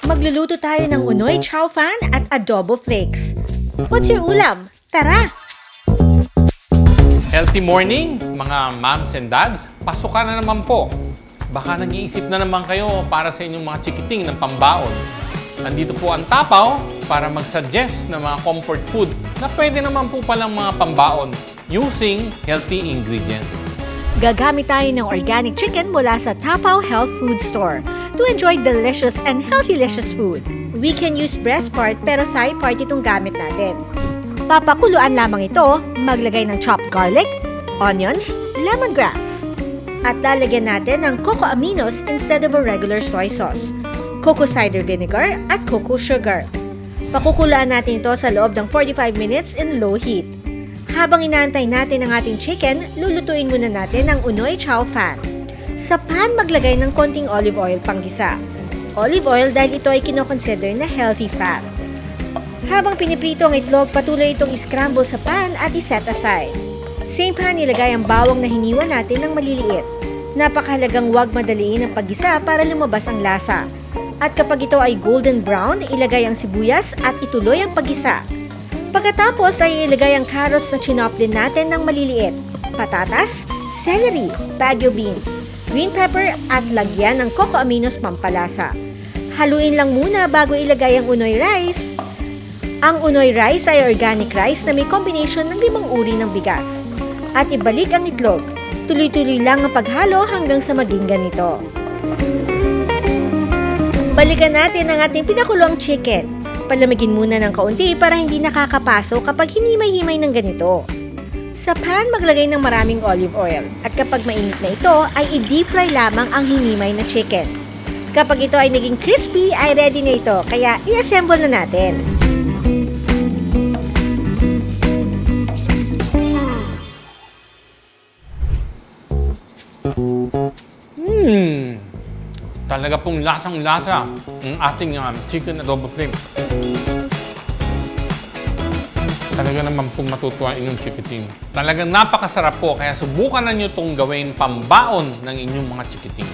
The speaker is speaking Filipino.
Magluluto tayo ng unoy chow fan at adobo flakes. What's your ulam? Tara! Healthy morning, mga moms and dads. Pasukan na naman po. Baka nag-iisip na naman kayo para sa inyong mga chikiting ng pambaon. Nandito po ang Tapaw para mag-suggest ng mga comfort food na pwede naman po palang mga pambaon using healthy ingredients. Gagamit tayo ng organic chicken mula sa Tapaw Health Food Store to enjoy delicious and healthy-licious food. We can use breast part pero thigh part itong gamit natin. Papakuluan lamang ito, maglagay ng chopped garlic, onions, lemongrass. At lalagyan natin ng cocoa aminos instead of a regular soy sauce, cocoa cider vinegar at cocoa sugar. Pakukuluan natin ito sa loob ng 45 minutes in low heat. Habang inaantay natin ang ating chicken, lulutuin muna natin ang unoy chow fan. Sa pan, maglagay ng konting olive oil panggisa. Olive oil dahil ito ay kinoconsider na healthy fat. Habang piniprito ang itlog, patuloy itong iscramble sa pan at iset aside. Same pan, ilagay ang bawang na hiniwa natin ng maliliit. Napakahalagang huwag madaliin ang paggisa para lumabas ang lasa. At kapag ito ay golden brown, ilagay ang sibuyas at ituloy ang paggisa. Pagkatapos ay ilagay ang carrots na chinop din natin ng maliliit, patatas, celery, baguio beans, green pepper at lagyan ng cocoa aminos pampalasa. Haluin lang muna bago ilagay ang unoy rice. Ang unoy rice ay organic rice na may combination ng 5 uri ng bigas. At ibalik ang itlog. Tuloy-tuloy lang ang paghalo hanggang sa maging ganito. Balikan natin ang ating pinakulong chicken. Palamigin muna ng kaunti para hindi nakakapaso kapag hinimay-himay ng ganito. Sa pan, maglagay ng maraming olive oil. At kapag mainit na ito, ay i-deep fry lamang ang hinimay na chicken. Kapag ito ay naging crispy, ay ready na ito. Kaya i-assemble na natin. Talaga pong lasang-lasa ang ating chicken adobo flakes. Talaga naman pong matutuwa inyong chikiting. Talagang napakasarap po, kaya subukan na nyo itong gawin pambaon ng inyong mga chikiting.